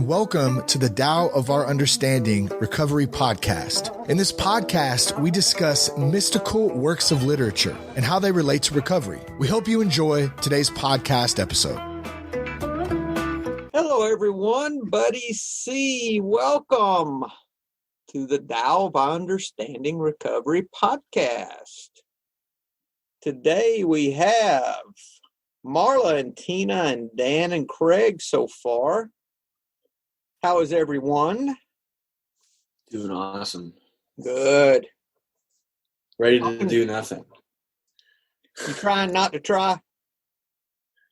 and welcome to the Tao of Our Understanding Recovery Podcast. In this podcast, we discuss mystical works of literature and how they relate to recovery. We hope you enjoy today's podcast episode. Hello, everyone. Buddy C, welcome to the Tao of Our Understanding Recovery Podcast. Today we have Marla and Tina and Dan and Craig so far. How is everyone? Doing awesome. Good. Ready to do nothing. You trying not to try?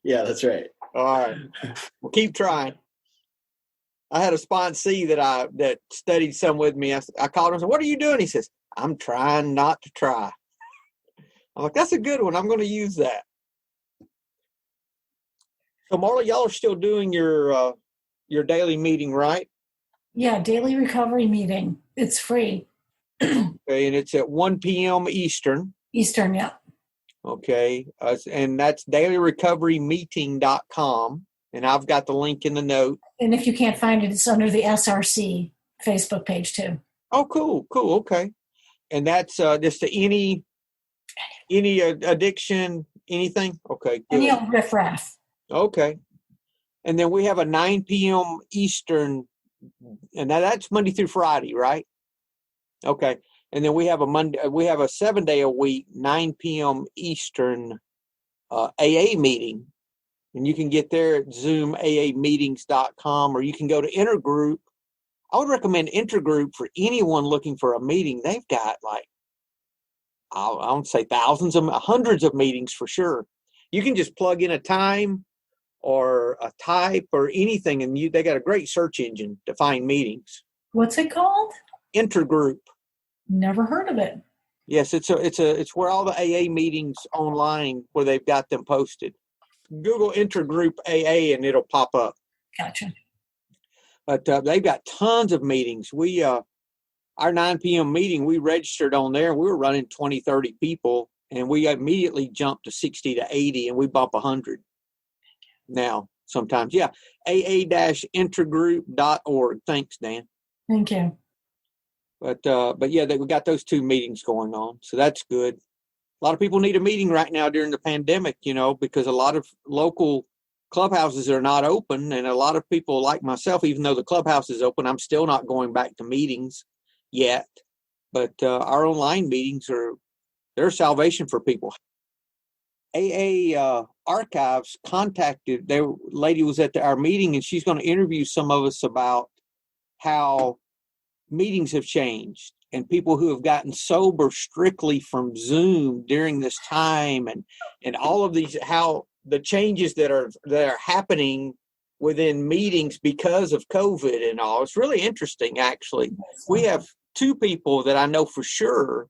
Yeah, that's right. All right. Well, keep trying. I had a sponsee that studied some with me. I called him and said, "What are you doing?" He says, "I'm trying not to try." I'm like, "That's a good one. I'm going to use that." So, Marla, y'all are still doing your daily meeting, right? Yeah, daily recovery meeting. It's free. Okay, and it's at 1 p.m. Eastern. Eastern, yeah. Okay, and that's dailyrecoverymeeting.com, and I've got the link in the note. And if you can't find it, it's under the SRC Facebook page too. Oh, cool, okay. And that's just to any addiction, anything? Okay, good. Any old riffraff. Okay. And then we have a 9 p.m. Eastern, and that's Monday through Friday, right? Okay. And then we have a 7-day a week, 9 p.m. Eastern AA meeting. And you can get there at zoomaameetings.com, or you can go to Intergroup. I would recommend Intergroup for anyone looking for a meeting. They've got I don't say hundreds of meetings for sure. You can just plug in a time or a type or anything, and they got a great search engine to find meetings. What's it called? Intergroup. Never heard of it. Yes, it's where all the AA meetings online, where they've got them posted. Google Intergroup AA and it'll pop up. Gotcha. But they've got tons of meetings. We our 9 p.m. meeting, we registered on there. We were running 20, 30 people, and we immediately jumped to 60 to 80, and we bump 100 now sometimes. Yeah, aa-intergroup.org. Thanks, Dan. Thank you. But yeah, we got those two meetings going on, so that's good. A lot of people need a meeting right now during the pandemic, because a lot of local clubhouses are not open, and a lot of people like myself, even though the clubhouse is open, I'm still not going back to meetings yet. But our online meetings they're salvation for people. AA Archives contacted, the lady was at our meeting, and she's going to interview some of us about how meetings have changed and people who have gotten sober strictly from Zoom during this time, and all of these, how the changes that are happening within meetings because of COVID and all. It's really interesting, actually. We have two people that I know for sure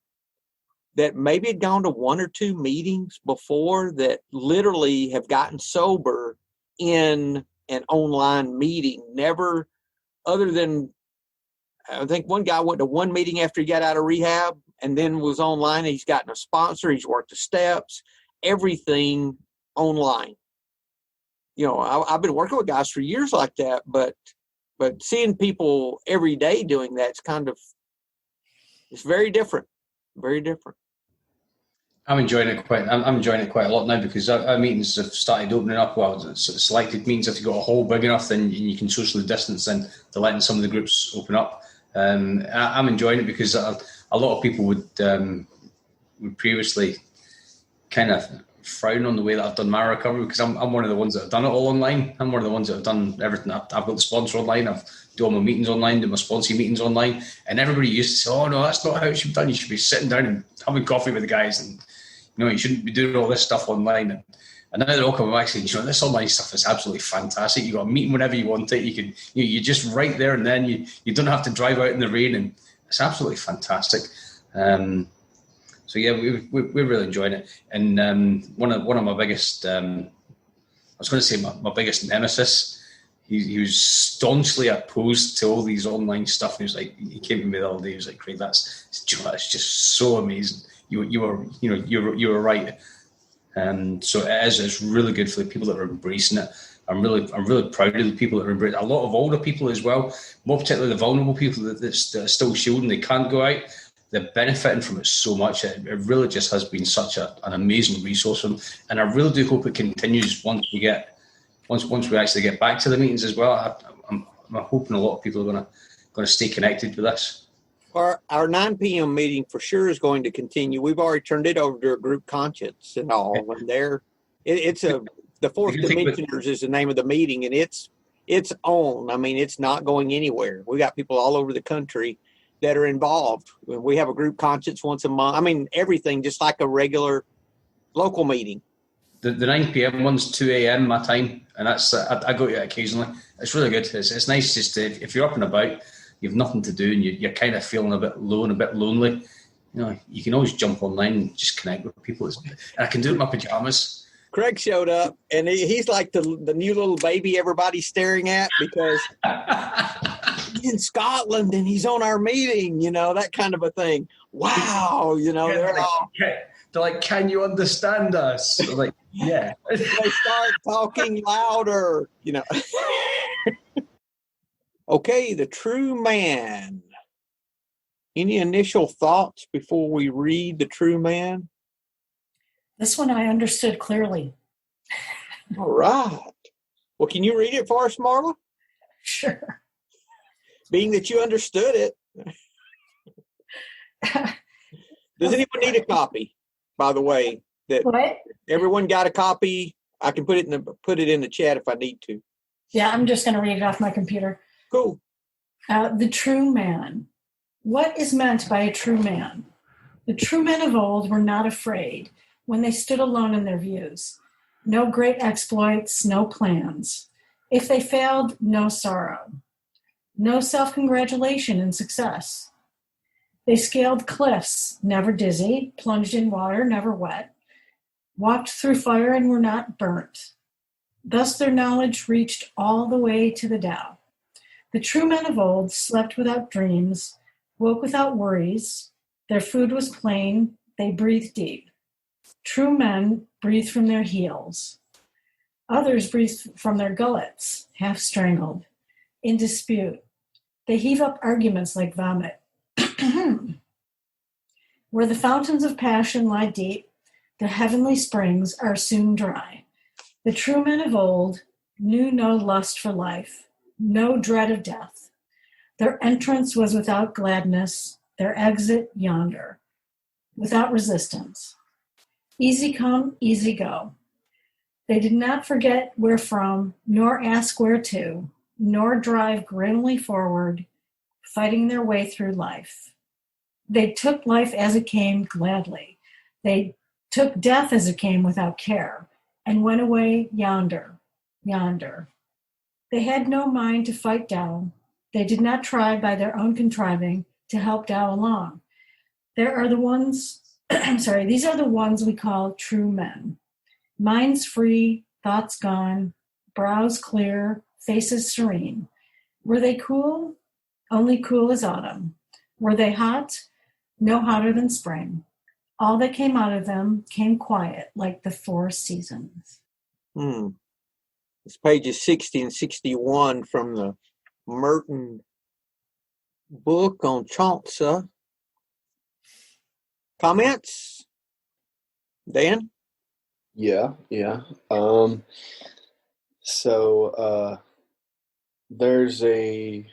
that maybe had gone to one or two meetings before that literally have gotten sober in an online meeting. Never, other than, I think one guy went to one meeting after he got out of rehab and then was online. He's gotten a sponsor. He's worked the steps, everything online. I've been working with guys for years like that, but seeing people every day doing that, it's very different, very different. I'm enjoying it quite a lot now, because our meetings have started opening up. Well, selected meetings, if you got a hall big enough, then you can socially distance, then they're letting some of the groups open up. I'm enjoying it because a lot of people would previously kind of frown on the way that I've done my recovery, because I'm one of the ones that have done it all online. I'm one of the ones that have done everything. I've got the sponsor online. I've do all my meetings online, do my sponsor meetings online, and everybody used to say, "Oh no, that's not how it should be done. You should be sitting down and having coffee with the guys, and you shouldn't be doing all this stuff online." And now they're all coming back saying, "This online stuff is absolutely fantastic. You got a meeting whenever you want it. You can, you're just right there, and then you don't have to drive out in the rain, and it's absolutely fantastic." So yeah, we're really enjoying it. And one of my biggest, I was going to say my biggest nemesis. He was staunchly opposed to all these online stuff. And he came to me the other day. He was like, "Craig, that's just so amazing. You were right." So it's really good for the people that are embracing it. I'm really proud of the people that are embracing. A lot of older people as well, more particularly the vulnerable people that are still shielding. They can't go out. They're benefiting from it so much. It really just has been such an amazing resource for them. And I really do hope it continues once we actually get back to the meetings as well. I'm hoping a lot of people are going to stay connected with this. Our 9 p.m. meeting for sure is going to continue. We've already turned it over to a group conscience and all. And the Fourth Dimensioners is the name of the meeting, and it's on. I mean, it's not going anywhere. We got people all over the country that are involved. We have a group conscience once a month. I mean, everything just like a regular local meeting. The 9 p.m. one's 2 a.m. my time, and that's I go to it occasionally. It's really good. It's nice just to, if you're up and about, you've nothing to do, and you're kind of feeling a bit low and a bit lonely. You can always jump online and just connect with people. And I can do it in my pajamas. Craig showed up, and he's like the new little baby everybody's staring at because he's in Scotland and he's on our meeting, that kind of a thing. Wow, they're like, can you understand us? I'm like, yeah. They start talking louder, Okay, the true man. Any initial thoughts before we read the true man? This one I understood clearly. All right. Well, can you read it for us, Marla? Sure. Being that you understood it. Does anyone need a copy, by the way? What? Everyone got a copy? I can put it in the chat if I need to. Yeah, I'm just going to read it off my computer. Cool. The true man. What is meant by a true man? The true men of old were not afraid when they stood alone in their views. No great exploits, no plans. If they failed, no sorrow. No self-congratulation in success. They scaled cliffs, never dizzy, plunged in water, never wet, walked through fire and were not burnt. Thus their knowledge reached all the way to the Tao. The true men of old slept without dreams, woke without worries. Their food was plain, they breathed deep. True men breathe from their heels. Others breathe from their gullets, half strangled. In dispute, they heave up arguments like vomit. Where the fountains of passion lie deep, the heavenly springs are soon dry. The true men of old knew no lust for life, no dread of death. Their entrance was without gladness, their exit yonder, without resistance. Easy come, easy go. They did not forget where from, nor ask where to, nor drive grimly forward, fighting their way through life. They took life as it came gladly. They took death as it came without care, and went away yonder. They had no mind to fight Tao. They did not try by their own contriving to help Tao along. There are the ones, these are the ones we call true men. Minds free, thoughts gone, brows clear, faces serene. Were they cool? Only cool as autumn. Were they hot? No hotter than spring. All that came out of them came quiet like the 4 seasons. It's pages 60 and 61 from the Merton book on Chaucer. Comments? Dan? Yeah. So there's a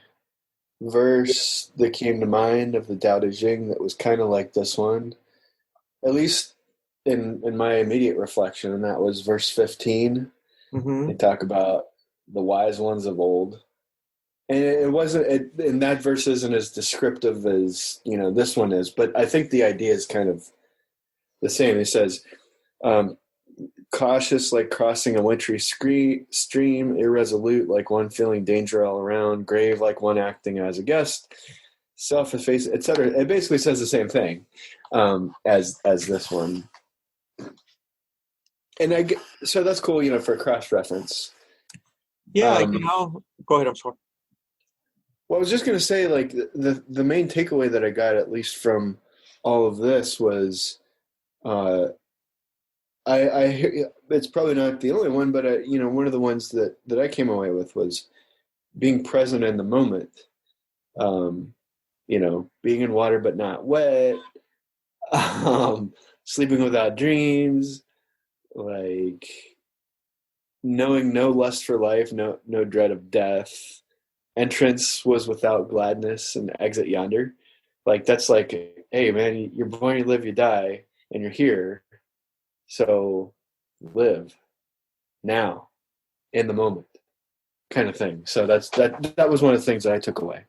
verse that came to mind of the Tao Te Ching that was kind of like this one, at least in my immediate reflection, and that was verse 15. Mm-hmm. They talk about the wise ones of old. And and that verse isn't as descriptive as, this one is, but I think the idea is kind of the same. It says, cautious like crossing a wintry stream, irresolute like one feeling danger all around, grave like one acting as a guest, self-effacing, etc. It basically says the same thing as this one. And so that's cool, for cross-reference. Yeah, go ahead, I'm sorry. Well, I was just going to say, like, the main takeaway that I got, at least from all of this, was I I hear, it's probably not the only one, but one of the ones that I came away with was being present in the moment. Being in water but not wet, sleeping without dreams, like knowing no lust for life, no dread of death. Entrance was without gladness, and exit yonder. Like that's like, hey man, you're born, you live, you die, and you're here. So live now, in the moment, kind of thing. So that was one of the things that I took away.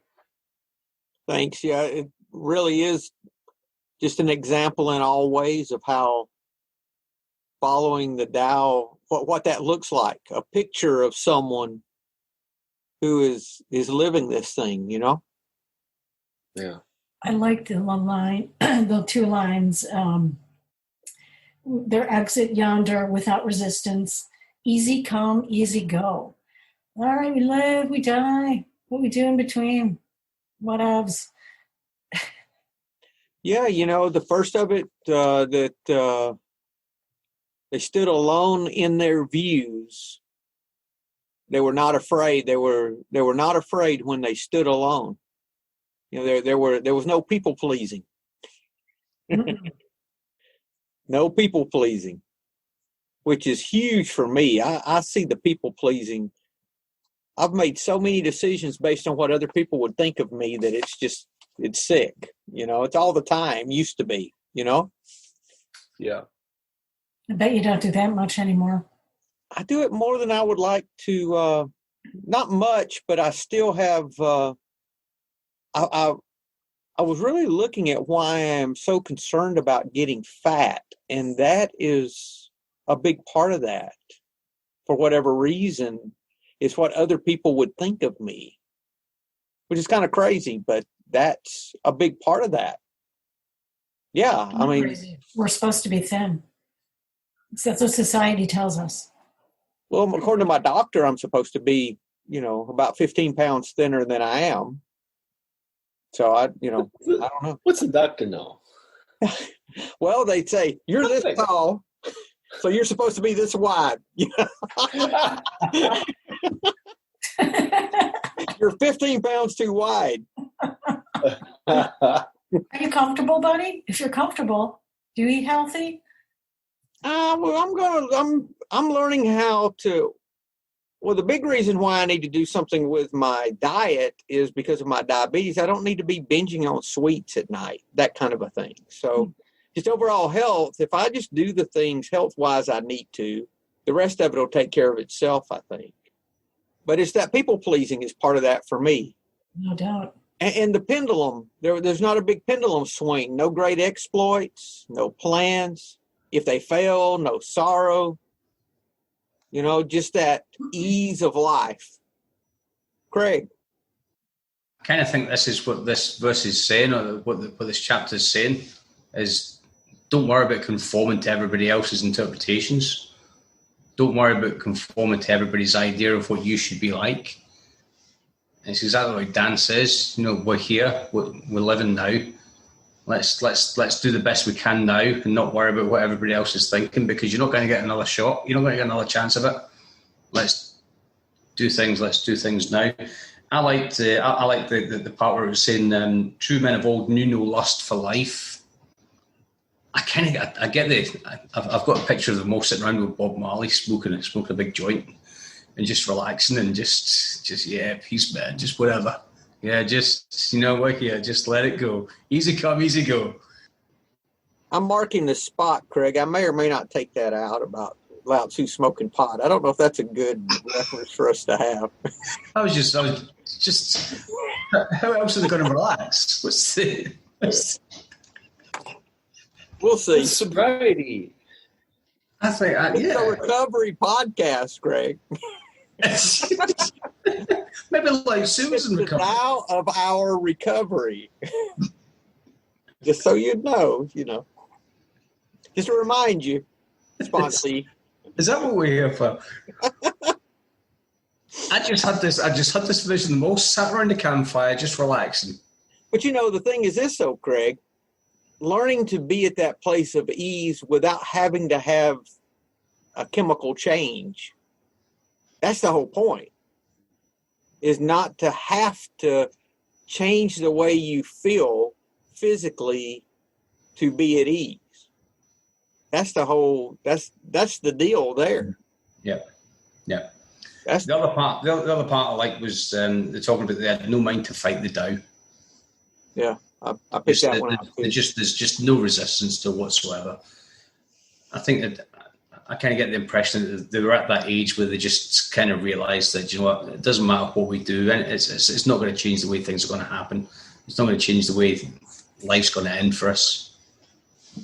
Thanks. Yeah, it really is just an example in all ways of how following the Tao, what that looks like, a picture of someone who is living this thing, Yeah. I like the one line, the two lines, their exit yonder without resistance, easy come, easy go. All right, we live, we die, what we do in between, whatevs. Yeah, the first of it, that they stood alone in their views. They were not afraid. They were not afraid when they stood alone. There was no people pleasing. No people pleasing, which is huge for me. I see the people pleasing. I've made so many decisions based on what other people would think of me that it's sick. It's all the time. Used to be, Yeah. I bet you don't do that much anymore. I do it more than I would like to. Not much, but I still have. I was really looking at why I am so concerned about getting fat, and that is a big part of that. For whatever reason, is what other people would think of me, which is kind of crazy, but that's a big part of that. Yeah, I mean, crazy. We're supposed to be thin. That's what society tells us. Well, according to my doctor, I'm supposed to be, about 15 pounds thinner than I am. So I don't know. What's the doctor know? Well, they'd say, you're this tall, so you're supposed to be this wide. You're 15 pounds too wide. Are you comfortable, buddy? If you're comfortable, do you eat healthy? Well, I'm learning how to. Well, the big reason why I need to do something with my diet is because of my diabetes. I don't need to be binging on sweets at night, that kind of a thing. So just overall health, if I just do the things health-wise I need to, the rest of it will take care of itself, I think. But it's that people-pleasing is part of that for me. No doubt. And the pendulum, there's not a big pendulum swing. No great exploits, no plans. If they fail, no sorrow. Just that ease of life. Craig. I kind of think this is what this verse is saying, or what this chapter is saying, is don't worry about conforming to everybody else's interpretations. Don't worry about conforming to everybody's idea of what you should be like. And it's exactly like Dan says. We're here. We're living now. Let's do the best we can now and not worry about what everybody else is thinking, because you're not going to get another shot. You're not going to get another chance of it. Let's do things now. I liked the part where it was saying true men of old knew no lust for life. I've got a picture of them all sitting around with Bob Marley smoking a big joint and just relaxing and just yeah, peace man, just whatever. Yeah, just, we're here. Just let it go. Easy come, easy go. I'm marking the spot, Craig. I may or may not take that out about Lao Tzu smoking pot. I don't know if that's a good reference for us to have. I was just how else are they going to relax? We'll see. It's sobriety. I think, It's a recovery podcast, Craig. Maybe like Susan recovery. Now of our recovery. Just so you know. Just to remind you, Sponsee. Is that what we're here for? I just had this vision. Them all sat around the campfire, just relaxing. But the thing is this, though, Craig. Learning to be at that place of ease without having to have a chemical change. That's the whole point, is not to have to change the way you feel physically to be at ease. That's the whole, that's the deal there. Yeah. That's The other part I like was they're talking about they had no mind to fight the Tao. yeah. I picked that one out too. There's just no resistance to whatsoever. I think that I kind of get the impression that they were at that age where they just kind of realised that, you know what, it doesn't matter what we do, and it's not going to change the way things are going to happen. It's not going to change the way life's going to end for us.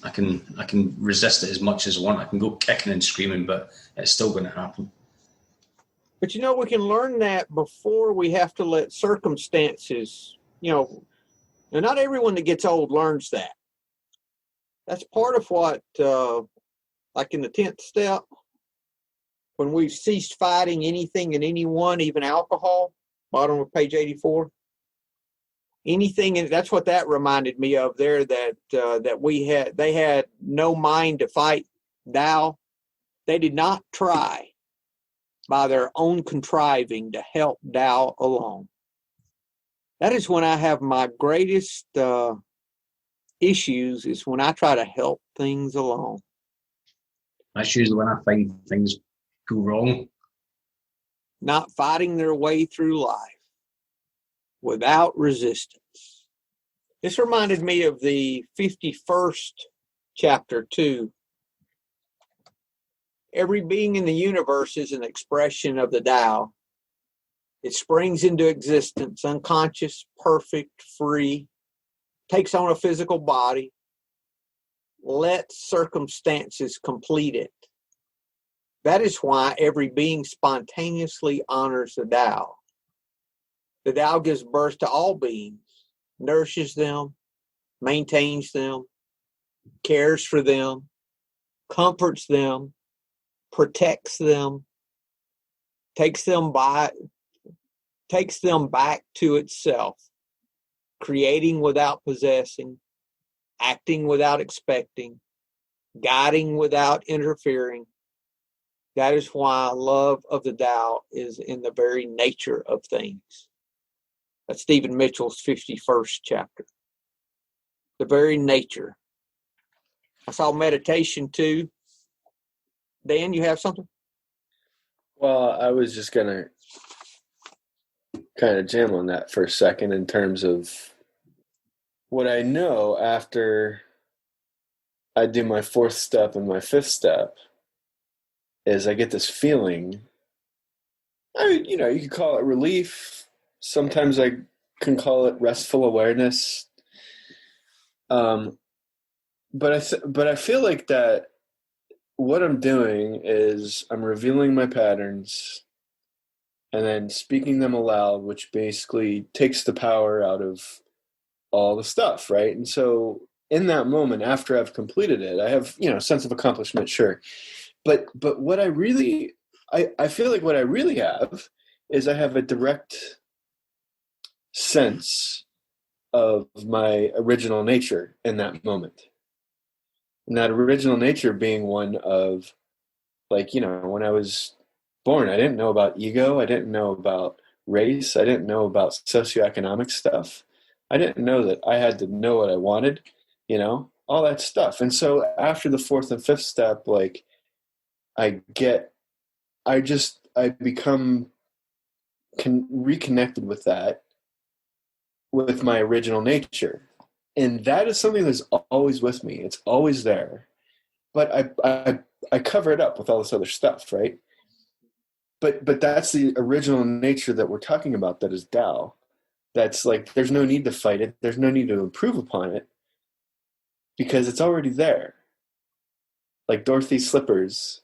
I can resist it as much as I want. I can go kicking and screaming, but it's still going to happen. But we can learn that before we have to let circumstances, now not everyone that gets old learns that. That's part of what, like in the 10th step, when we've ceased fighting anything and anyone, even alcohol, bottom of page 84. Anything, and that's what that reminded me of there, that they had no mind to fight Tao. They did not try by their own contriving to help Tao along. That is when I have my greatest issues, is when I try to help things along. That's usually when I find things go wrong. Not fighting their way through life without resistance. This reminded me of the 51st chapter too. Every being in the universe is an expression of the Tao. It springs into existence, unconscious, perfect, free, takes on a physical body. Let circumstances complete it. That is why every being spontaneously honors the Tao. The Tao gives birth to all beings, nourishes them, maintains them, cares for them, comforts them, protects them, takes them back to itself, creating without possessing, acting without expecting, guiding without interfering. That is why love of the Tao is in the very nature of things. That's Stephen Mitchell's 51st chapter. The very nature. I saw meditation too. Dan, you have something? Well, I was just going to kind of jam on that for a second in terms of what I know after I do my 4th step and my 5th step is I get this feeling. I mean, you could call it relief. Sometimes I can call it restful awareness. But I feel like that what I'm doing is I'm revealing my patterns and then speaking them aloud, which basically takes the power out of all the stuff, right? And so in that moment, after I've completed it, I have, a sense of accomplishment, sure. But what I feel like what I really have is I have a direct sense of my original nature in that moment. And that original nature being one of, when I was born, I didn't know about ego. I didn't know about race. I didn't know about socioeconomic stuff. I didn't know that I had to know what I wanted, all that stuff. And so after the 4th and 5th step, I become reconnected with that, with my original nature. And that is something that's always with me. It's always there. But I cover it up with all this other stuff, right? But that's the original nature that we're talking about, that is Tao. That's there's no need to fight it. There's no need to improve upon it because it's already there. Like Dorothy's slippers,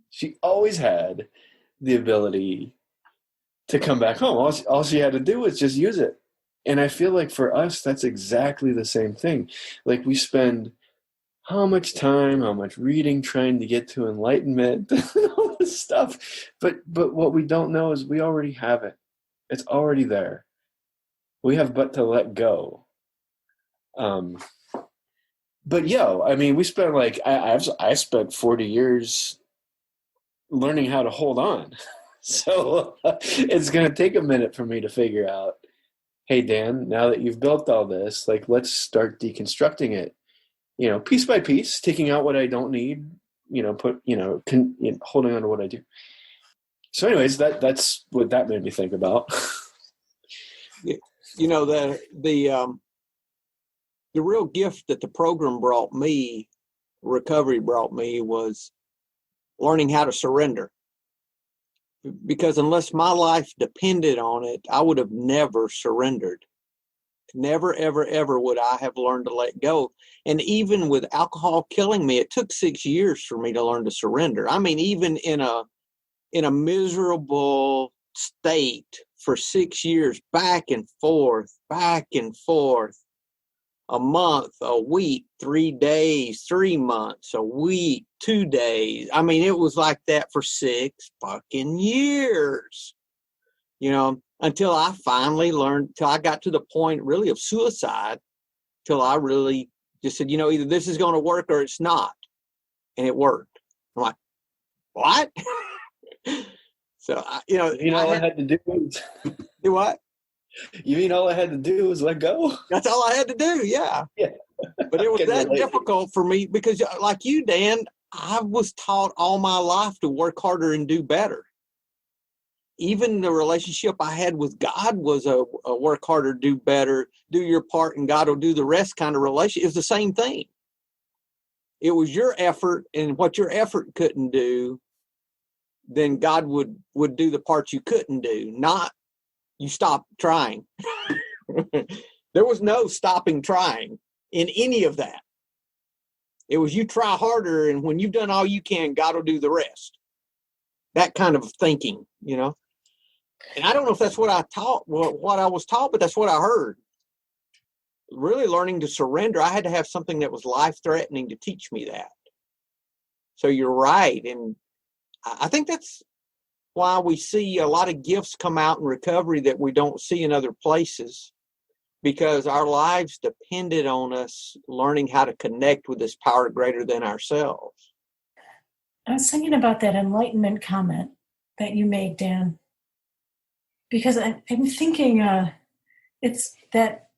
she always had the ability to come back home. All she had to do was just use it. And I feel like for us, that's exactly the same thing. Like we spend how much time, how much reading trying to get to enlightenment, all this stuff. But what we don't know is we already have it. It's already there. We have but to let go. But we spent I spent 40 years learning how to hold on. So it's going to take a minute for me to figure out, hey, Dan, now that you've built all this, like, let's start deconstructing it, piece by piece, taking out what I don't need, holding on to what I do. So anyways, that's what that made me think about. The real gift that the program brought me, recovery brought me, was learning how to surrender. Because unless my life depended on it, I would have never surrendered. Never, ever, ever would I have learned to let go. And even with alcohol killing me, it took 6 years for me to learn to surrender. I mean, even in a miserable state for 6 years, back and forth, a month, a week, 3 days, 3 months, a week, 2 days. I mean, it was like that for 6 fucking years, until I finally learned, till I got to the point really of suicide, till I really just said, either this is going to work or it's not. And it worked. I'm like, what? So, all I had to do was do what? You mean all I had to do was let go? That's all I had to do. Yeah. Yeah. But it was that difficult for me because, like you, Dan, I was taught all my life to work harder and do better. Even the relationship I had with God was a work harder, do better, do your part, and God will do the rest kind of relationship. It's the same thing. It was your effort, and what your effort couldn't do, then God would do the part you couldn't do, not you stop trying. There was no stopping trying in any of that. It was you try harder, and when you've done all you can, God will do the rest. That kind of thinking, And I don't know if that's what I taught, what I was taught, but that's what I heard. Really learning to surrender, I had to have something that was life-threatening to teach me that. So you're right. And I think that's why we see a lot of gifts come out in recovery that we don't see in other places, because our lives depended on us learning how to connect with this power greater than ourselves. I was thinking about that enlightenment comment that you made, Dan, because I'm thinking it's that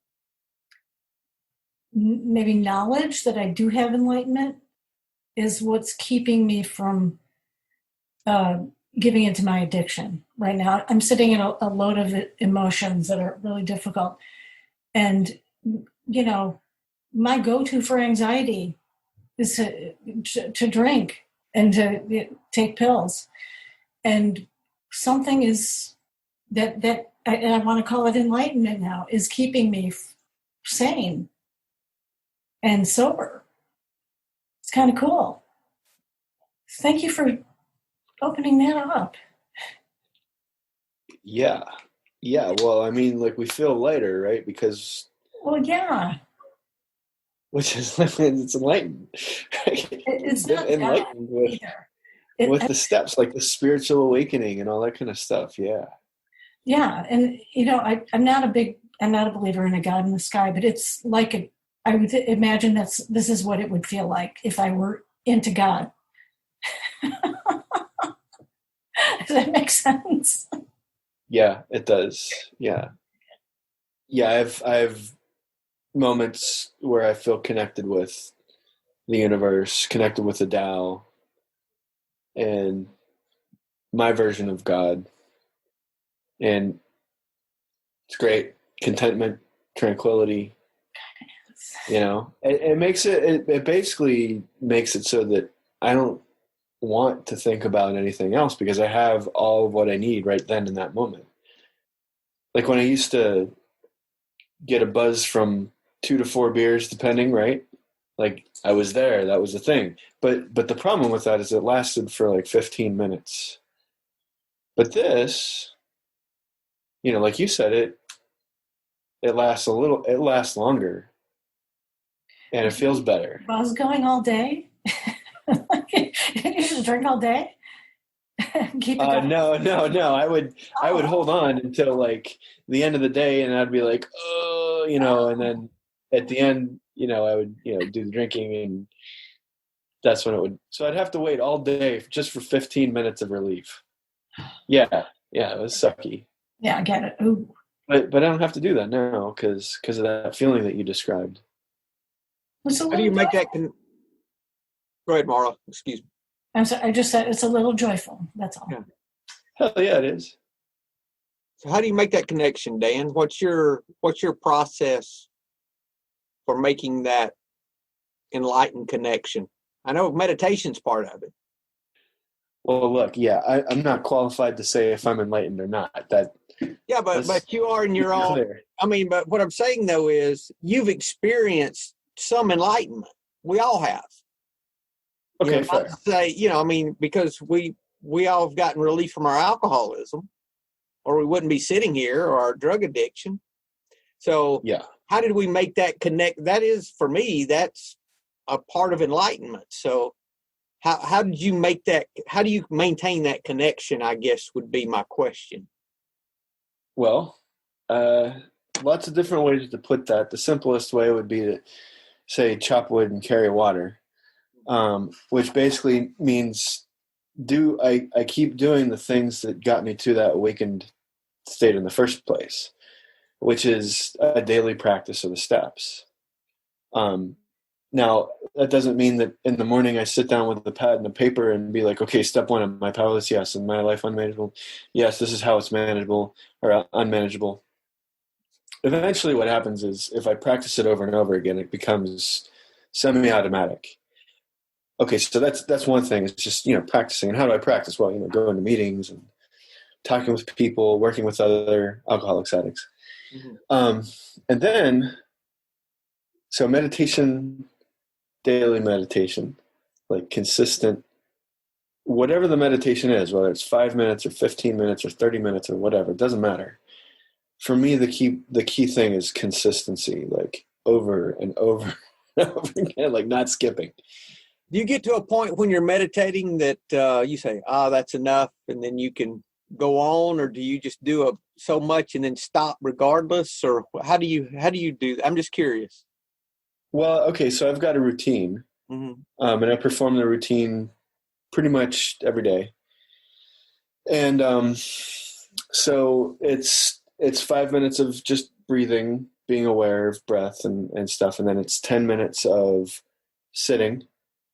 maybe knowledge that I do have enlightenment is what's keeping me from giving into my addiction right now. I'm sitting in a load of emotions that are really difficult. And, my go-to for anxiety is to drink and to take pills. And something is that and I want to call it enlightenment now, is keeping me sane and sober. It's kind of cool. Thank you for opening that up. Yeah. Well, I mean, like, we feel lighter, right? Because. Well, yeah. Which is, it's enlightened. Right? It's not enlightened with the steps, like the spiritual awakening and all that kind of stuff. Yeah. Yeah, and I'm not a believer in a God in the sky, but it's like I would imagine this is what it would feel like if I were into God. Does that make sense? Yeah, it does. Yeah. I've moments where I feel connected with the universe, connected with the Tao, and my version of God. And it's great. Contentment, tranquility. It makes it basically makes it so that I don't want to think about anything else because I have all of what I need right then in that moment. Like when I used to get a buzz from 2 to 4 beers, depending, right? Like I was there, that was the thing. But the problem with that is it lasted for like 15 minutes. But this, like you said, it lasts longer. And it feels better. Buzz going all day? You just drink all day? Keep it going? No. I would hold on until like the end of the day, and I'd be like, and then at the end, I would, do the drinking, and that's when it would. So I'd have to wait all day just for 15 minutes of relief. Yeah, it was sucky. Yeah, I get it. Ooh. But I don't have to do that now because of that feeling that you described. How do you make that? Go ahead, Marla. Excuse me. I'm sorry. I just said it's a little joyful. That's all. Yeah. Hell yeah, it is. So how do you make that connection, Dan? What's your process for making that enlightened connection? I know meditation's part of it. Well, look, I'm not qualified to say if I'm enlightened or not. But you are in your own. Clear. I mean, but what I'm saying though is you've experienced some enlightenment. We all have. Okay, fair. Say, because we all have gotten relief from our alcoholism, or we wouldn't be sitting here, or our drug addiction. So, how did we make that connect? That is, for me, that's a part of enlightenment. So, how did you make that? How do you maintain that connection? I guess would be my question. Well, lots of different ways to put that. The simplest way would be to say chop wood and carry water, which basically means I keep doing the things that got me to that awakened state in the first place, which is a daily practice of the steps. Now, that doesn't mean that in the morning I sit down with a pad and a paper and be like, okay, step 1, am I powerless? Yes. Am my life unmanageable? Yes, this is how it's manageable or unmanageable. Eventually what happens is if I practice it over and over again, it becomes semi-automatic. Okay, so that's one thing. It's just, practicing. And how do I practice? Well, going to meetings and talking with people, working with other alcoholics, addicts. Mm-hmm. And then, so meditation, daily meditation, like consistent, whatever the meditation is, whether it's 5 minutes or 15 minutes or 30 minutes or whatever, it doesn't matter. For me, the key thing is consistency, like over and over and over again, like not skipping. Do you get to a point when you're meditating that you say, that's enough, and then you can go on, or do you just do so much and then stop regardless, or how do you do that? I'm just curious. Well, okay, so I've got a routine, and I perform the routine pretty much every day. And so it's 5 minutes of just breathing, being aware of breath and stuff, and then it's 10 minutes of sitting,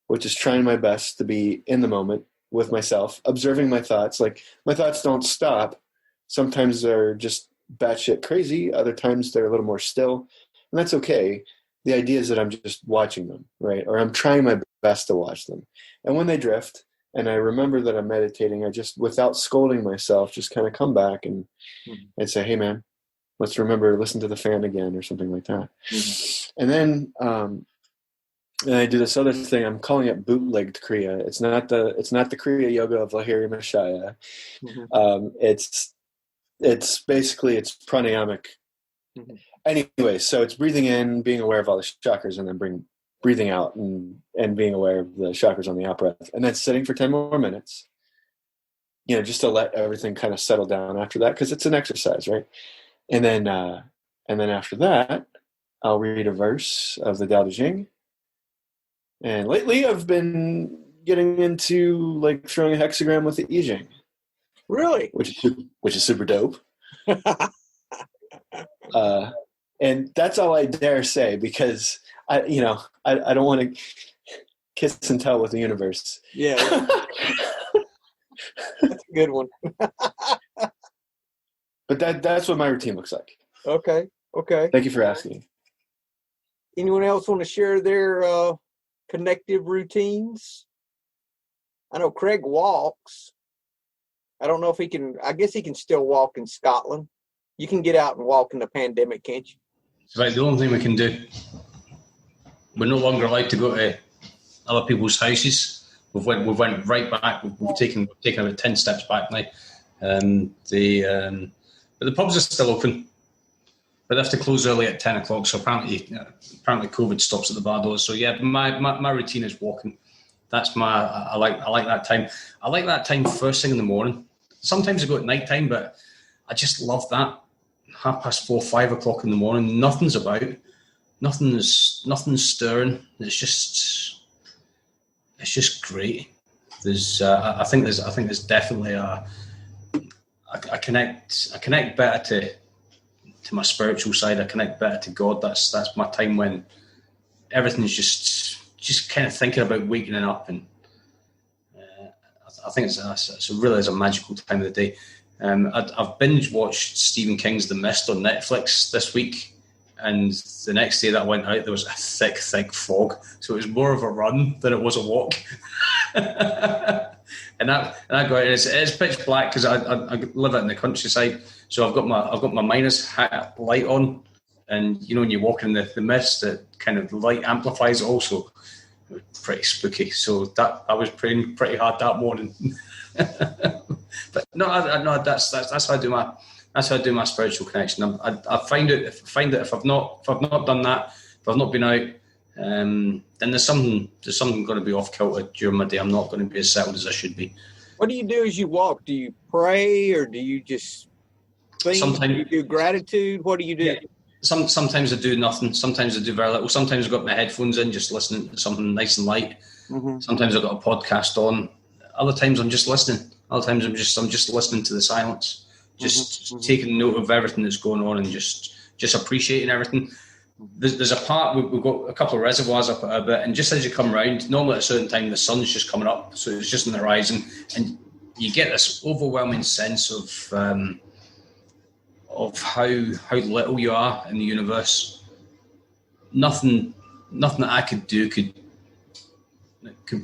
which is trying my best to be in the moment with myself, observing my thoughts. Like, my thoughts don't stop. Sometimes they're just batshit crazy. Other times they're a little more still, and that's okay. The idea is that I'm just watching them, right? Or I'm trying my best to watch them. And when they drift and I remember that I'm meditating, I just, without scolding myself, just kind of come back and say, hey man, let's listen to the fan again, or something like that. Mm-hmm. And then, and I do this other thing. I'm calling it bootlegged Kriya. It's not the Kriya yoga of Lahiri Mashaya. Mm-hmm. It's basically, it's pranayamic. Mm-hmm. Anyway, so it's breathing in, being aware of all the chakras, and then breathing out and being aware of the chakras on the out breath, and then sitting for 10 more minutes, just to let everything kind of settle down after that, because it's an exercise, right? And then after that, I'll read a verse of the Tao Te Ching. And lately I've been getting into like throwing a hexagram with the I Ching. Really? Which is super dope. And that's all I dare say, because I don't want to kiss and tell with the universe. Yeah. That's a good one. But that's what my routine looks like. Okay. Thank you for asking. Anyone else want to share their connective routines? I know Craig walks. I don't know if he can. I guess he can still walk in Scotland. You can get out and walk in the pandemic, can't you? It's like the only thing we can do. We're no longer allowed to go to other people's houses. We've went right back. We've taken about 10 steps back now. But the pubs are still open. But they have to close early at 10 o'clock. So apparently COVID stops at the bar doors. So yeah, my routine is walking. That's I like that time. I like that time first thing in the morning. Sometimes I go at night time, but I just love that 4:30, 5 o'clock in the morning. Nothing's about. Nothing's stirring. It's just it's just great. There's I think there's definitely I connect better to my spiritual side. I connect better to God. That's my time when everything's just kind of thinking about waking up, and I think it's a magical time of the day. I've binge watched Stephen King's The Mist on Netflix this week, and the next day that I went out, there was a thick fog, so it was more of a run than it was a walk. and I go, it's pitch black because I live out in the countryside, so I've got my minus hat light on, and when you walk in the mist, it kind of the light amplifies it also. It was pretty spooky, so that I was praying pretty hard that morning. But no, that's how I do my spiritual connection. I find it if I've not done that, if I've not been out, then there's something going to be off kilter during my day. I'm not going to be as settled as I should be. What do you do as you walk? Do you pray, or do you just think? Sometimes do you do gratitude. What do you do? Yeah. Sometimes I do nothing. Sometimes I do very little. Sometimes I've got my headphones in, just listening to something nice and light. Mm-hmm. Sometimes I've got a podcast on. Other times I'm just listening. Other times I'm just listening to the silence, just taking note of everything that's going on, and just appreciating everything. There's a part we've got a couple of reservoirs up a bit, and just as you come around, normally at a certain time the sun's just coming up, so it's just on the horizon, and you get this overwhelming sense of how little you are in the universe. Nothing that I could do could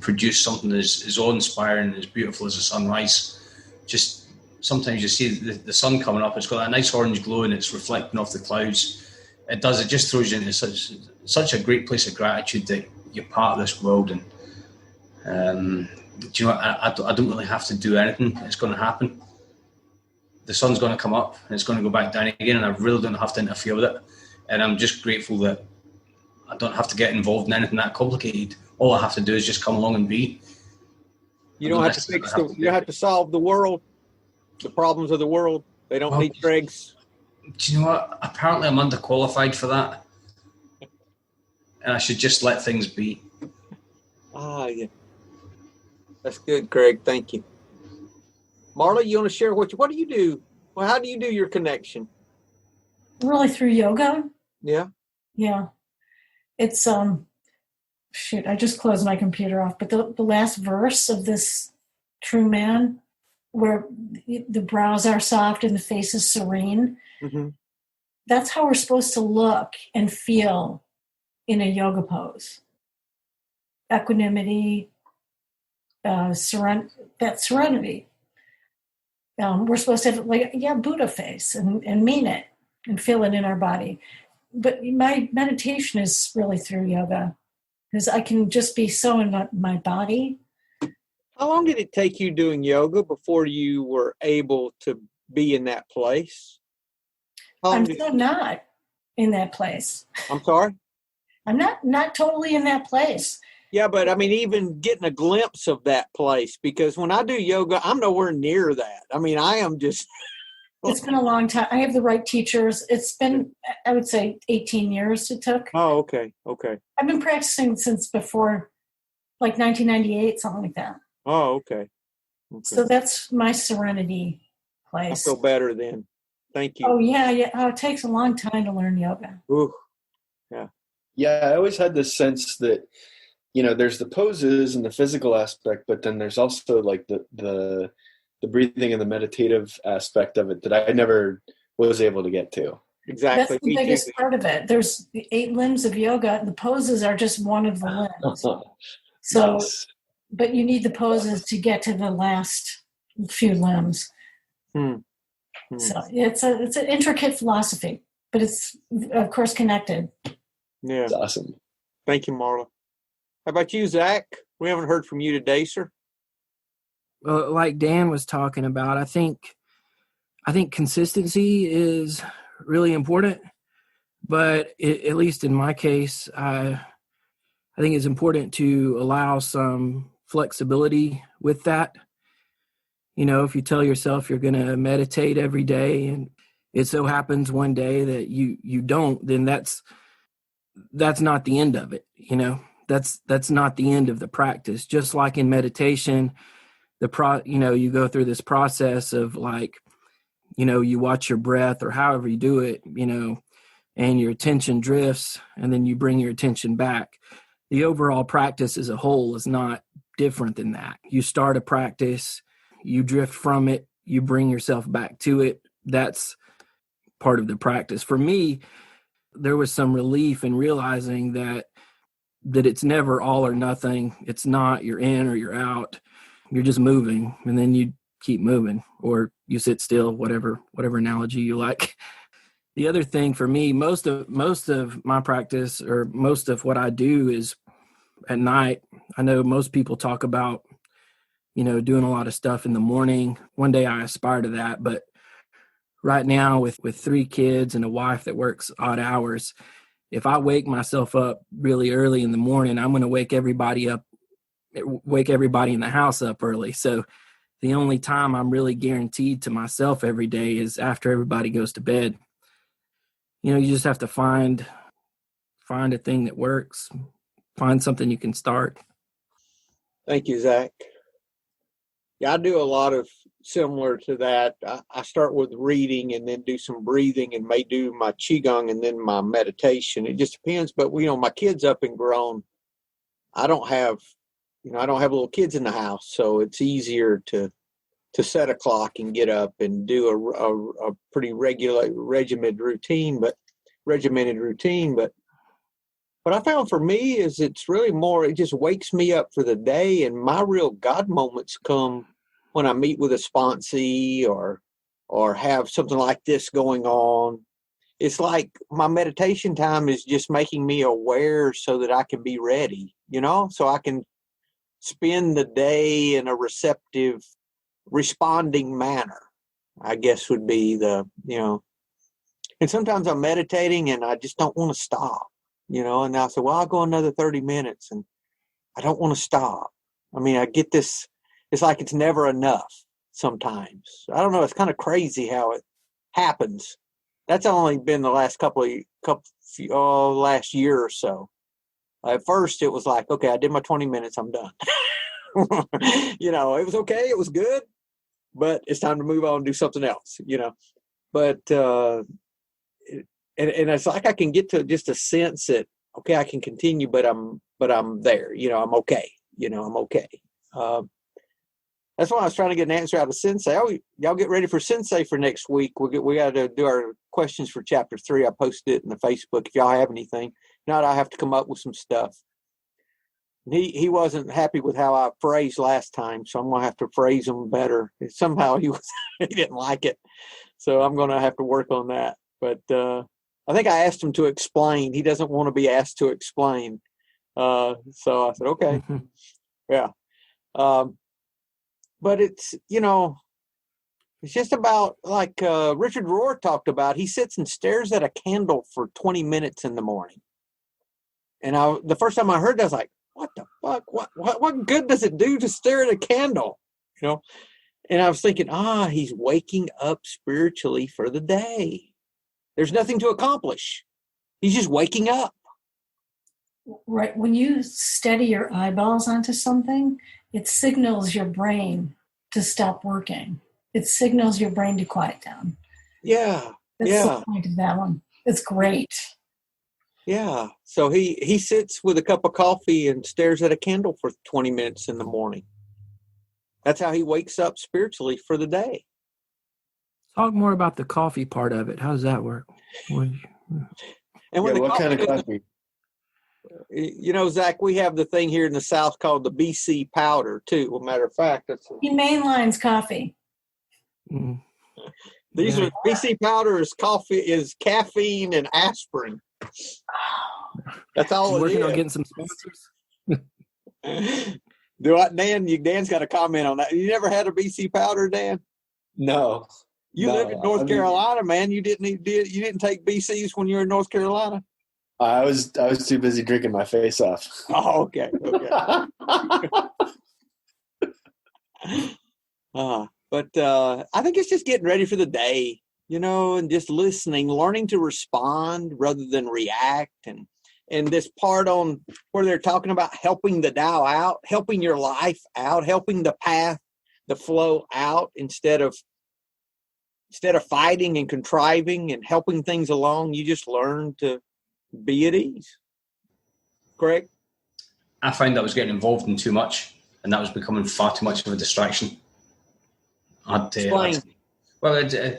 produce something as awe-inspiring and as beautiful as a sunrise. Just sometimes you see the sun coming up, it's got that nice orange glow and it's reflecting off the clouds. It just throws you into such a great place of gratitude that you're part of this world. And do you know what? I don't really have to do anything. It's going to happen. The sun's going to come up and it's going to go back down again, and I really don't have to interfere with it. And I'm just grateful that I don't have to get involved in anything that complicated. All I have to do is just come along and be. You don't have to you don't have to solve the world, the problems of the world. They don't need dregs. Do you know what? Apparently I'm underqualified for that. And I should just let things be. Yeah. That's good, Craig. Thank you. Marla, you want to share what do you do? Well, how do you do your connection? Really through yoga? Yeah. Yeah. It's, I just closed my computer off, but the last verse of this true man, where the brows are soft and the face is serene, that's how we're supposed to look and feel in a yoga pose. Equanimity, serenity. We're supposed to have Buddha face and mean it and feel it in our body. But my meditation is really through yoga, because I can just be so in my body. How long did it take you doing yoga before you were able to be in that place? I'm still not in that place. I'm sorry? I'm not totally in that place. Yeah, but I mean, even getting a glimpse of that place, because when I do yoga, I'm nowhere near that. I mean, I am just... It's been a long time. I have the right teachers. It's been, I would say, 18 years it took. Oh, okay. I've been practicing since before, 1998, something like that. Oh, okay. So that's my serenity place. I feel better then. Thank you. Oh, yeah. Oh, it takes a long time to learn yoga. Ooh, yeah. Yeah, I always had this sense that, there's the poses and the physical aspect, but then there's also the breathing and the meditative aspect of it that I never was able to get to. Exactly. That's the biggest part of it. There's the 8 limbs of yoga, and the poses are just one of the limbs. So, nice. But you need the poses to get to the last few limbs. So it's an intricate philosophy, but it's of course connected. Yeah. That's awesome. Thank you, Marla. How about you, Zach? We haven't heard from you today, sir. Well, like Dan was talking about, I think consistency is really important, but at least in my case, I think it's important to allow some flexibility with that. If you tell yourself you're going to meditate every day and it so happens one day that you don't, then that's not the end of it. that's not the end of the practice. Just like in meditation, you go through this process of like, you watch your breath or however you do it, and your attention drifts, and then you bring your attention back. The overall practice as a whole is not different than that. You start a practice, you drift from it, you bring yourself back to it. That's part of the practice. For me, there was some relief in realizing that it's never all or nothing. It's not you're in or you're out. You're just moving, and then you keep moving, or you sit still, whatever analogy you like. The other thing for me, most of my practice, or most of what I do, is at night. I know most people talk about, doing a lot of stuff in the morning. One day I aspire to that, but right now with 3 kids and a wife that works odd hours, if I wake myself up really early in the morning, I'm going to wake everybody in the house up early. So the only time I'm really guaranteed to myself every day is after everybody goes to bed. You just have to find a thing that works, find something you can start. Thank you, Zach. Yeah, I do a lot of similar to that. I start with reading and then do some breathing and may do my Qigong and then my meditation. It just depends. But, my kid's up and grown. I don't have little kids in the house, so it's easier to set a clock and get up and do a pretty regimented routine. But what I found for me is it's really more, it just wakes me up for the day, and my real God moments come when I meet with a sponsee or have something like this going on. It's like my meditation time is just making me aware so that I can be ready, so I can spend the day in a receptive, responding manner, I guess would be and sometimes I'm meditating and I just don't want to stop, and I say, well, I'll go another 30 minutes and I don't want to stop. I get this, it's like it's never enough sometimes. I don't know. It's kind of crazy how it happens. That's only been the last last year or so. At first it was like, okay, I did my 20 minutes. I'm done. It was okay. It was good, but it's time to move on and do something else, but, and it's like I can get to just a sense that, okay, I can continue, but I'm there, I'm okay, I'm okay. That's why I was trying to get an answer out of Sensei. Oh, y'all get ready for Sensei for next week. We got to do our questions for chapter 3. I posted it in the Facebook. If y'all have anything, not, I have to come up with some stuff. He wasn't happy with how I phrased last time, so I'm going to have to phrase him better. Somehow he didn't like it, so I'm going to have to work on that. But I think I asked him to explain. He doesn't want to be asked to explain. So I said, okay. Yeah. But it's, it's just about like Richard Rohr talked about. He sits and stares at a candle for 20 minutes in the morning. And the first time I heard that, I was like, what the fuck? What good does it do to stare at a candle? And I was thinking, he's waking up spiritually for the day. There's nothing to accomplish. He's just waking up. Right. When you steady your eyeballs onto something, it signals your brain to stop working. It signals your brain to quiet down. Yeah. That's the point of that one. It's great. Yeah. So he sits with a cup of coffee and stares at a candle for 20 minutes in the morning. That's how he wakes up spiritually for the day. Talk more about the coffee part of it. How does that work? And what kind of coffee? Zach, we have the thing here in the South called the BC powder too. Well, matter of fact, he mainlines coffee. Mm. These are BC powder is coffee, is caffeine and aspirin. That's all. Working on getting some sponsors. Dan's got a comment on that. You never had a BC powder, Dan? No. You live in North Carolina, man. You didn't take BCs when you were in North Carolina? I was too busy drinking my face off. Oh, okay. But I think it's just getting ready for the day, and just listening, learning to respond rather than react, and and this part on where they're talking about helping the Tao out, helping your life out, helping the path, the flow out instead of fighting and contriving and helping things along. You just learn to be at ease. Correct? I found that I was getting involved in too much, and that was becoming far too much of a distraction. Explain. I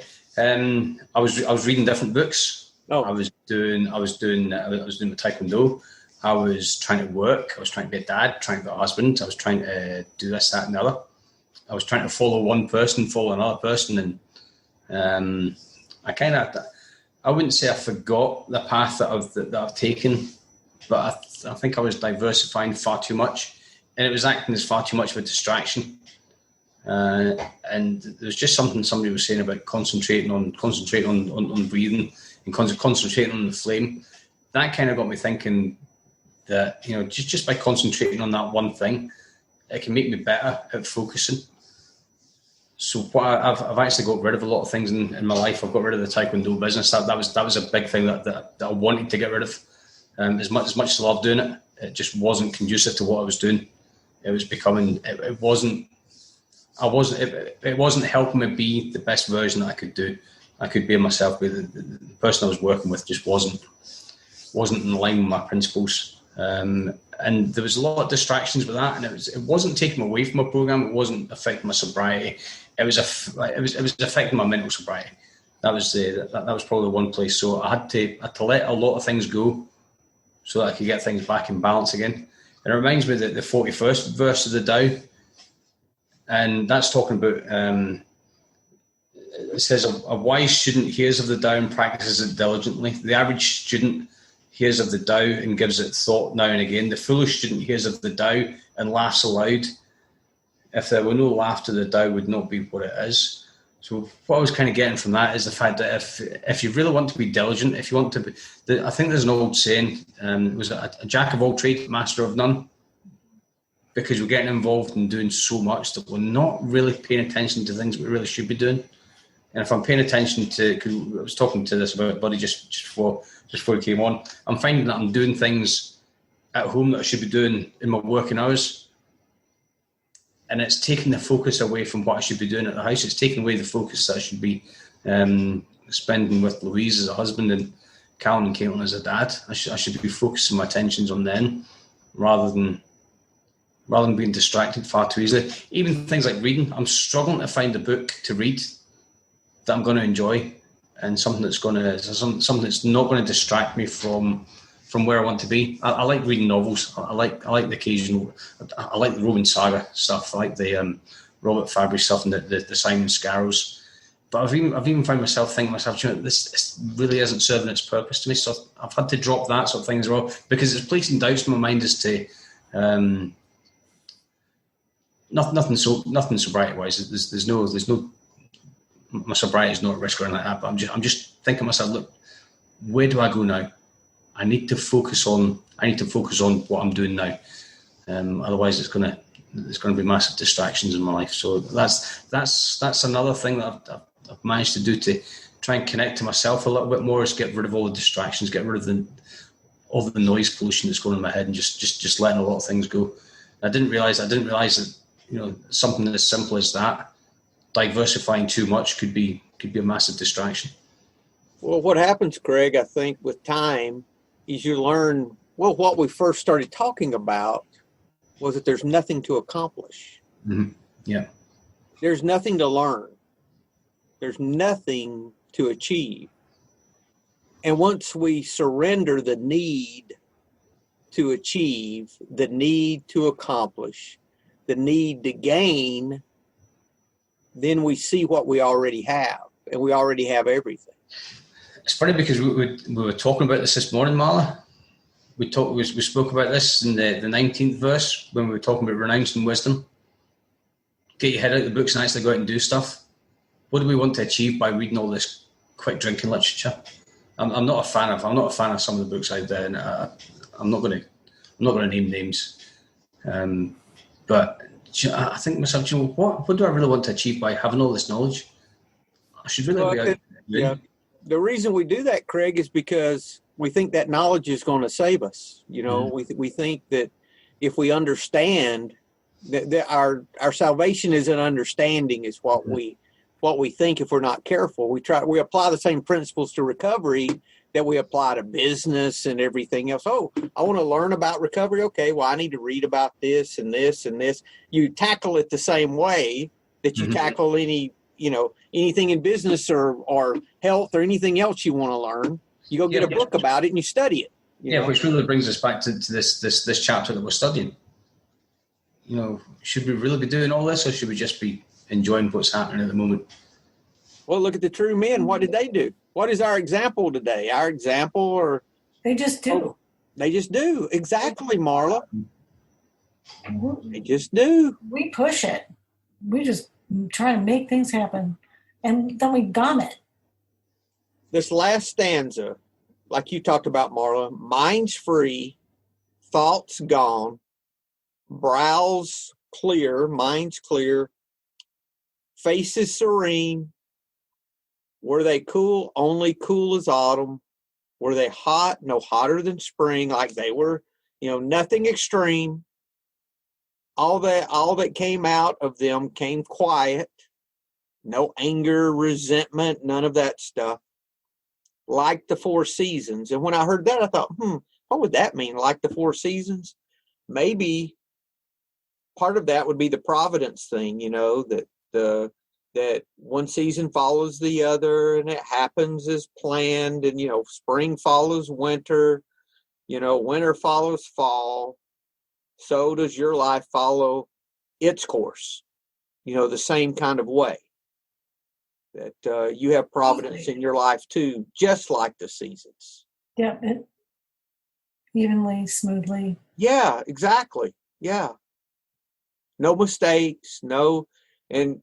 was reading different books. Oh. I was doing my taekwondo. I was trying to work. I was trying to be a dad, trying to be a husband. I was trying to do this, that, and the other. I was trying to follow one person, follow another person, and I wouldn't say I forgot the path that I've taken, but I think I was diversifying far too much, and it was acting as far too much of a distraction. And there's just something somebody was saying about concentrating on breathing and concentrating on the flame. That kind of got me thinking that, just by concentrating on that one thing, it can make me better at focusing. So what I've actually got rid of a lot of things in my life. I've got rid of the taekwondo business. That was a big thing that I wanted to get rid of. As much as I love doing it, it just wasn't conducive to what I was doing. It was becoming. It wasn't helping me be the best version that I could do. I could be myself, but the person I was working with just wasn't in line with my principles. And there was a lot of distractions with that, and it wasn't taking me away from my program. It wasn't affecting my sobriety. It was affecting my mental sobriety. That was probably one place. So I had to let a lot of things go so that I could get things back in balance again. And it reminds me that the 41st verse of the Tao, and that's talking about. It says a wise student hears of the Tao and practices it diligently. The average student hears of the Tao and gives it thought now and again. The foolish student hears of the Tao and laughs aloud. If there were no laughter, the Tao would not be what it is. So what I was kind of getting from that is the fact that if you really want to be diligent, if you want to be, I think there's an old saying, it was a jack of all trades, master of none, because we're getting involved in doing so much that we're not really paying attention to things we really should be doing. And if I'm paying attention to, because I was talking to this about Buddy just before he came on, I'm finding that I'm doing things at home that I should be doing in my working hours. And it's taking the focus away from what I should be doing at the house. It's taking away the focus that I should be spending with Louise as a husband and Callum and Caitlin as a dad. I should be focusing my attentions on them rather than being distracted far too easily. Even things like reading, I'm struggling to find a book to read that I'm going to enjoy, and something that's not going to distract me from where I want to be. I like reading novels. I like the occasional. I like the Roman saga stuff. I like the Robert Fabry stuff and the Simon Scarrows. But I've even found myself thinking to myself, this really isn't serving its purpose to me. So I've had to drop that sort of thing as well, because it's placing doubts in my mind as to nothing sobriety wise. There's no. My sobriety is not at risk or anything like that. But I'm just thinking to myself, look, where do I go now? I need to focus on what I'm doing now. Otherwise, it's going to be massive distractions in my life. So that's another thing that I've managed to do to try and connect to myself a little bit more, is get rid of all the distractions, get rid of all the noise pollution that's going in my head, and just letting a lot of things go. I didn't realize that something as simple as that, diversifying too much, could be a massive distraction. Well, what happens, Craig, I think with time, is you learn, what we first started talking about was that there's nothing to accomplish. Mm-hmm. Yeah. There's nothing to learn. There's nothing to achieve. And once we surrender the need to achieve, the need to accomplish, the need to gain, then we see what we already have, and we already have everything. It's funny because we were talking about this morning, Marla. We spoke about this in the 19th verse when we were talking about renouncing wisdom. Get your head out of the books and actually go out and do stuff. What do we want to achieve by reading all this quick drinking literature? I'm not a fan of some of the books out there, and I'm not going to name names. But I think to myself, what do I really want to achieve by having all this knowledge? I should really be out. Yeah. The reason we do that, Craig, is because we think that knowledge is going to save us. You know, we think that if we understand that our salvation is an understanding is what we think. If we're not careful, we apply the same principles to recovery that we apply to business and everything else. Oh, I want to learn about recovery. Okay, well, I need to read about this and this and this. You tackle it the same way that you tackle anything in business or health or anything else you want to learn. You go get a book about it and you study it. You know? Which really brings us back to this chapter that we're studying. You know, should we really be doing all this, or should we just be enjoying what's happening at the moment? Well, look at the true men. What did they do? What is our example today? Our example, or they just do. Oh, they just do. Exactly, Marla. They just do. We push it. We just try to make things happen, and then we gum it. This last stanza, like you talked about, Marla, mind's free, thoughts gone, brows clear, mind's clear, faces serene. Were they cool? Only cool as autumn. Were they hot? No hotter than spring. Like they were, nothing extreme. All that came out of them came quiet. No anger, resentment, none of that stuff. Like the four seasons. And when I heard that, I thought, what would that mean? Like the four seasons? Maybe part of that would be the providence thing, that one season follows the other and it happens as planned, and spring follows winter, winter follows fall. So does your life follow its course, the same kind of way. That you have providence in your life too, just like the seasons. Yeah, evenly, smoothly. Yeah, exactly. Yeah. No mistakes, and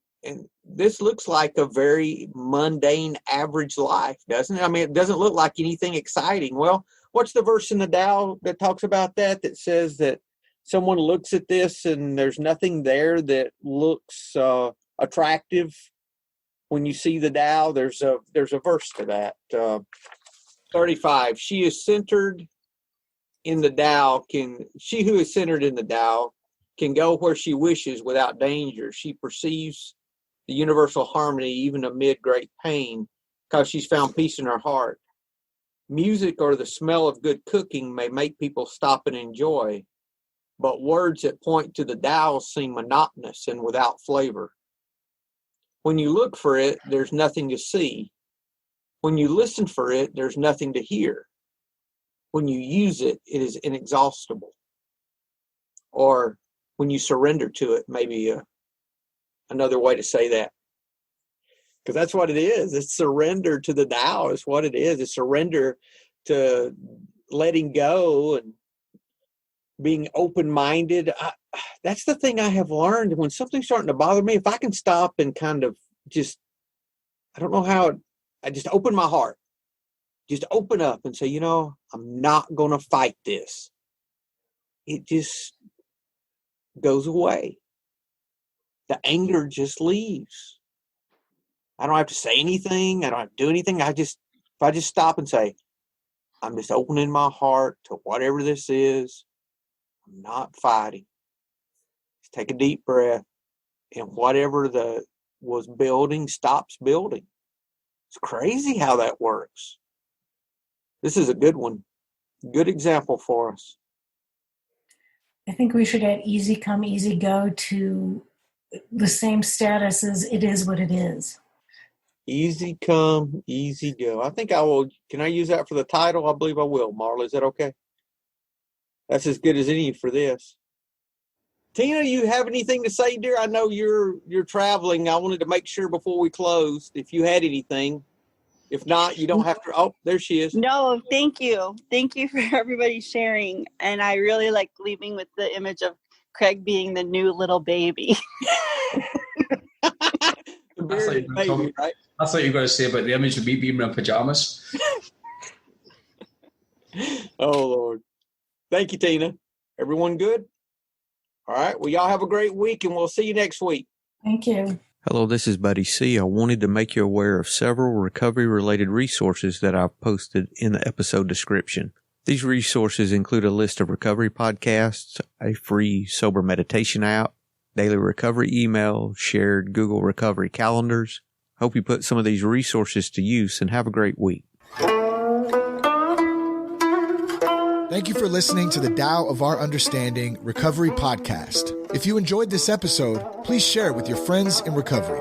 this looks like a very mundane, average life, doesn't it? I mean, it doesn't look like anything exciting. Well, what's the verse in the Tao that talks about that says that someone looks at this and there's nothing there that looks attractive? When you see the Tao, there's a verse to that. 35. She is centered in the Tao. She who is centered in the Tao can go where she wishes without danger. She perceives the universal harmony even amid great pain because she's found peace in her heart. Music or the smell of good cooking may make people stop and enjoy, but words that point to the Tao seem monotonous and without flavor. When you look for it, there's nothing to see. When you listen for it, there's nothing to hear. When you use it, it is inexhaustible. Or when you surrender to it, maybe another way to say that. Because that's what it is. It's surrender to the Tao is what it is. It's surrender to letting go and being open-minded. That's the thing I have learned. When something's starting to bother me, if I can stop and kind of just, I don't know how, I just open my heart. Just open up and say, I'm not going to fight this. It just goes away. The anger just leaves. I don't have to say anything. I don't have to do anything. If I just stop and say, I'm just opening my heart to whatever this is. I'm not fighting. Just take a deep breath, and whatever was building stops building. It's crazy how that works. This is a good one. Good example for us. I think we should add easy come, easy go to the same status as it is what it is. Easy come, easy go. I think I will. Can I use that for the title? I believe I will, Marla. Is that okay? That's as good as any for this. Tina, you have anything to say, dear? I know you're traveling. I wanted to make sure before we closed if you had anything. If not, you don't have to. Oh, there she is. No, thank you. Thank you for everybody sharing. And I really like leaving with the image of Craig being the new little baby. The bearded baby, right? I thought you were going to say about the image of me being in my pajamas. Oh, Lord. Thank you, Tina. Everyone good? All right. Well, y'all have a great week, and we'll see you next week. Thank you. Hello, this is Buddy C. I wanted to make you aware of several recovery-related resources that I've posted in the episode description. These resources include a list of recovery podcasts, a free sober meditation app, daily recovery email, shared Google Recovery calendars. Hope you put some of these resources to use and have a great week. Thank you for listening to the Tao of Our Understanding Recovery Podcast. If you enjoyed this episode, please share it with your friends in recovery.